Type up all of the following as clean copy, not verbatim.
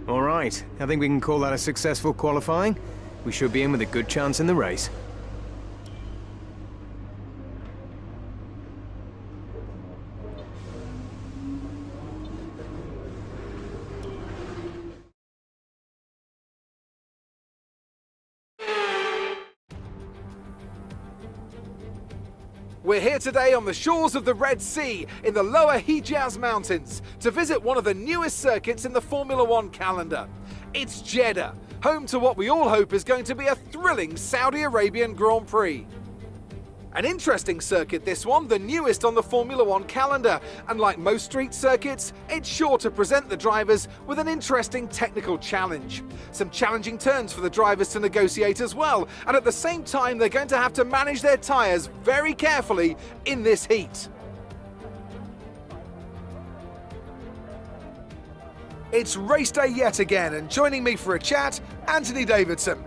All right, I think we can call that a successful qualifying. We should be in with a good chance in the race. We're here today on the shores of the Red Sea in the lower Hijaz Mountains to visit one of the newest circuits in the Formula One calendar. It's Jeddah, home to what we all hope is going to be a thrilling Saudi Arabian Grand Prix. An interesting circuit this one, the newest on the Formula One calendar, and like most street circuits, it's sure to present the drivers with an interesting technical challenge. Some challenging turns for the drivers to negotiate as well, and at the same time they're going to have to manage their tyres very carefully in this heat. It's race day yet again, and joining me for a chat, Anthony Davidson.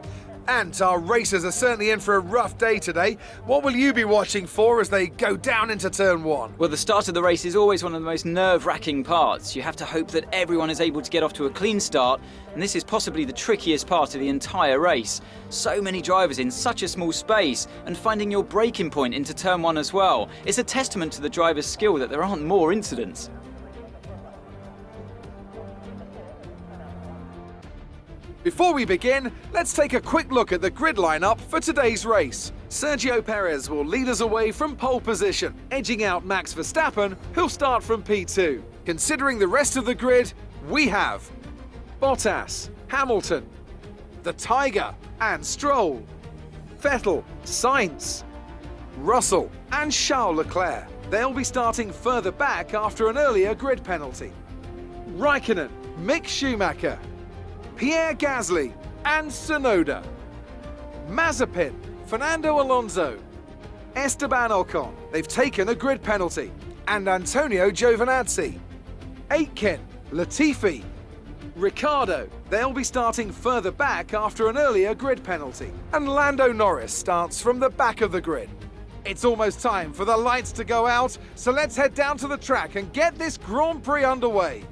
And our racers are certainly in for a rough day today. What will you be watching for as they go down into turn one? Well, the start of the race is always one of the most nerve-wracking parts. You have to hope that everyone is able to get off to a clean start, and this is possibly the trickiest part of the entire race. So many drivers in such a small space, and finding your braking point into turn one as well. It's a testament to the driver's skill that there aren't more incidents. Before we begin, let's take a quick look at the grid lineup for today's race. Sergio Perez will lead us away from pole position, edging out Max Verstappen, who'll start from P2. Considering the rest of the grid, we have Bottas, Hamilton, the Tiger and Stroll, Vettel, Sainz, Russell and Charles Leclerc. They'll be starting further back after an earlier grid penalty. Raikkonen, Mick Schumacher, Pierre Gasly and Tsunoda, Mazepin, Fernando Alonso, Esteban Ocon, they've taken a grid penalty, and Antonio Giovinazzi, Aitken, Latifi, Ricciardo, they'll be starting further back after an earlier grid penalty, and Lando Norris starts from the back of the grid. It's almost time for the lights to go out, so let's head down to the track and get this Grand Prix underway.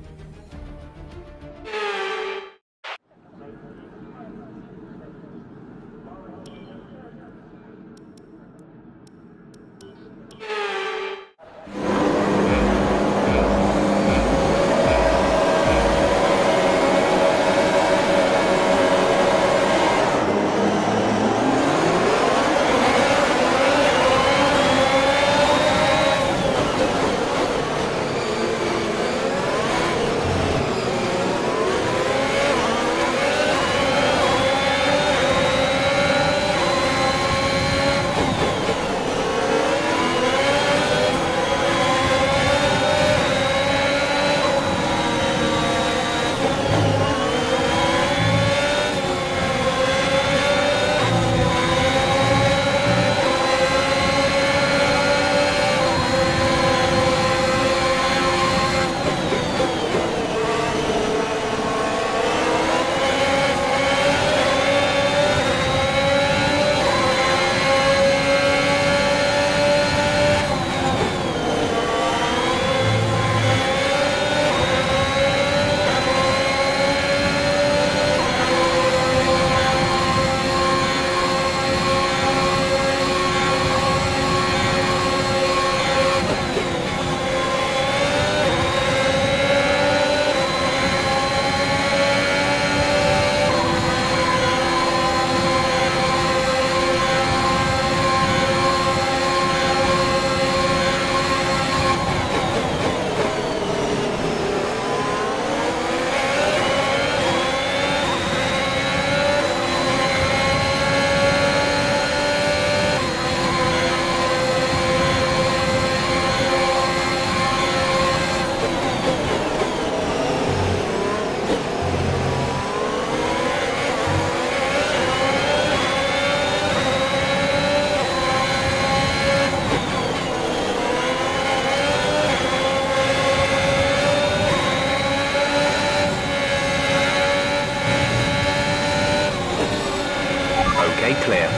Clear.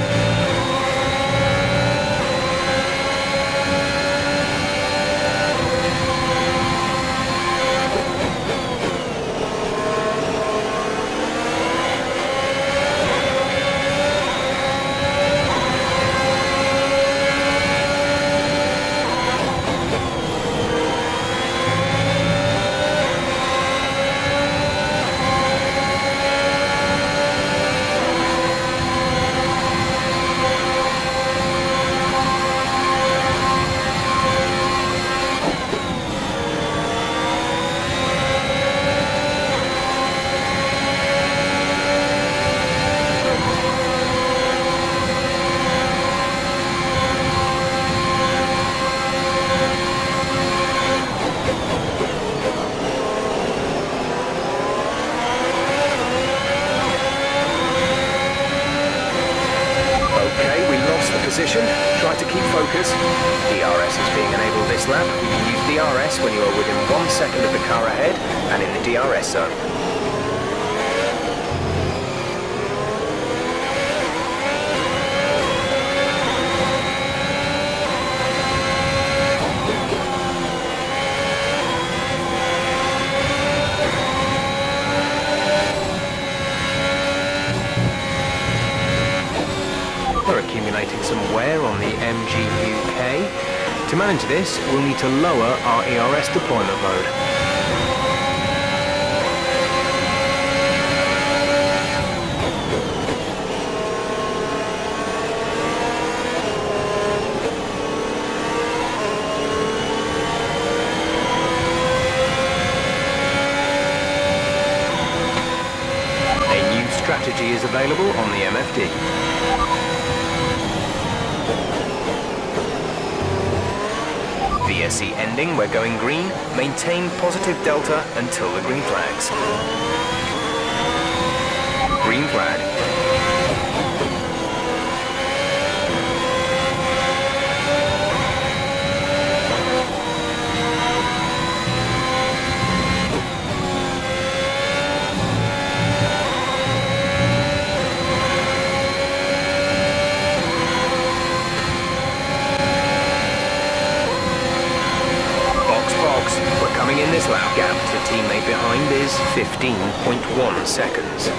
position. Try to keep focus. DRS is being enabled this lap. You can use DRS when you are within 1 second of the car ahead and in the DRS zone. We're accumulating some wear on the MGUK. To manage this, we'll need to lower our ERS deployment mode. A new strategy is available on the MFD. VSC ending, we're going green. Maintain positive delta until the green flags. Green flag. We're coming in this lap. Gap to teammate behind is 15.1 seconds.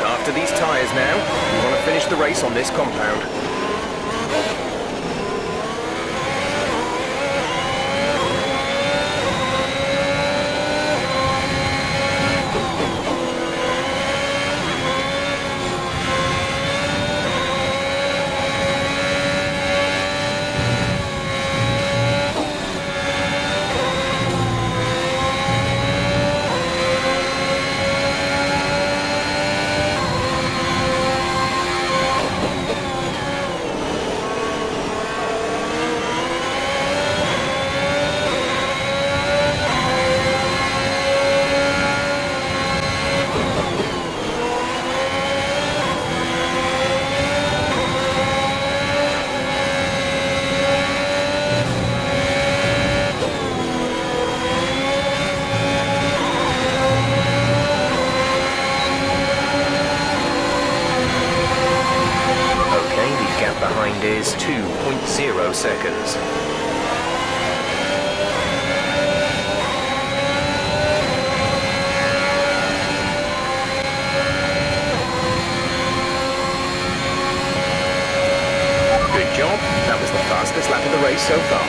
After these tyres now, we want to finish the race on this compound. Behind is 2.0 seconds. Good job. That was the fastest lap of the race so far.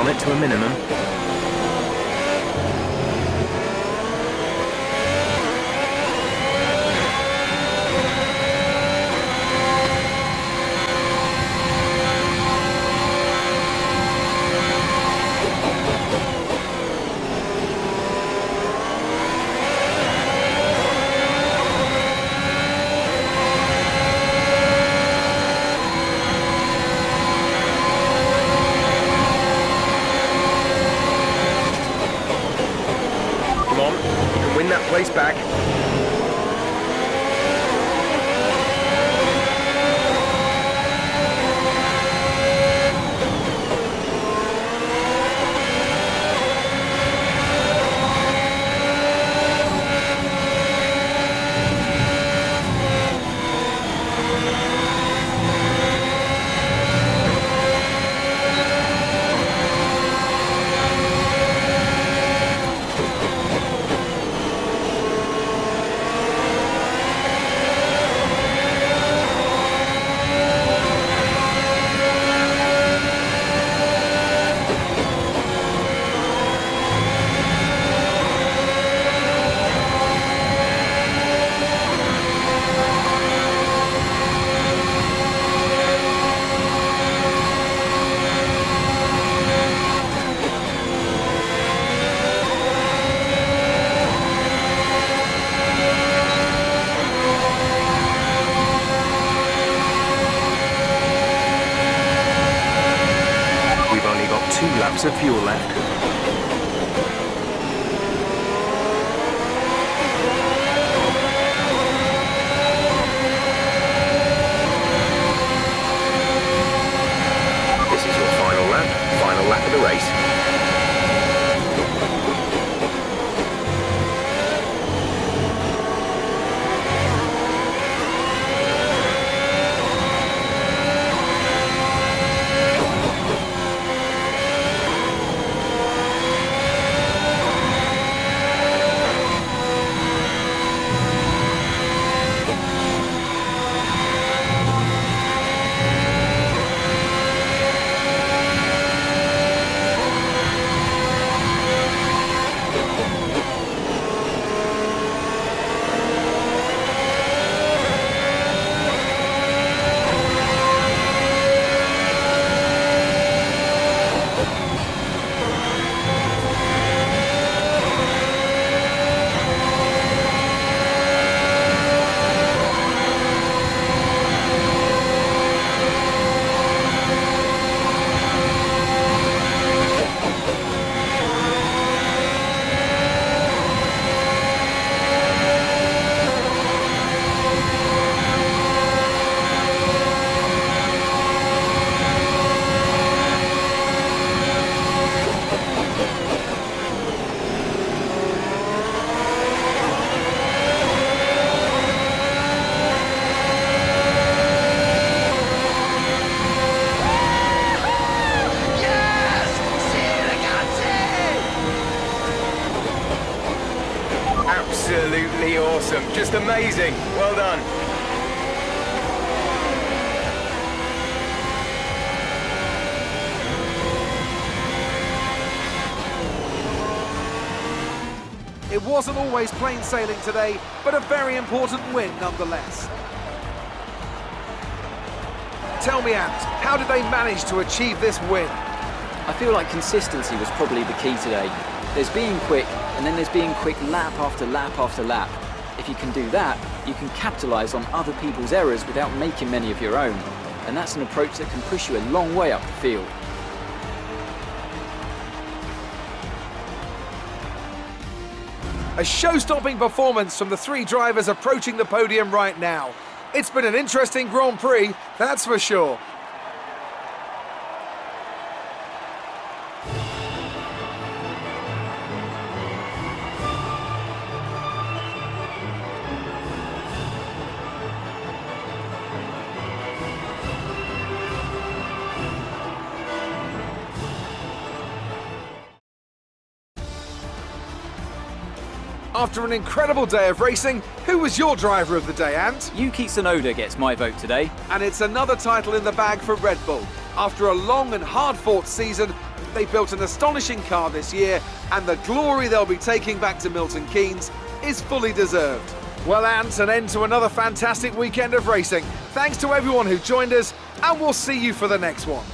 on it to a minimum. Win that place back. Laps of fuel left. This is your final lap of the race. Absolutely awesome, just amazing. Well done. It wasn't always plain sailing today, but a very important win nonetheless. Tell me, Ant, how did they manage to achieve this win? I feel like consistency was probably the key today. There's being quick, and then there's being quick lap after lap after lap. If you can do that, you can capitalise on other people's errors without making many of your own. And that's an approach that can push you a long way up the field. A show-stopping performance from the three drivers approaching the podium right now. It's been an interesting Grand Prix, that's for sure. After an incredible day of racing, who was your driver of the day, Ant? Yuki Tsunoda gets my vote today. And it's another title in the bag for Red Bull. After a long and hard-fought season, They built an astonishing car this year, and the glory they'll be taking back to Milton Keynes is fully deserved. Well, Ant, an end to another fantastic weekend of racing. Thanks to everyone who joined us, and we'll see you for the next one.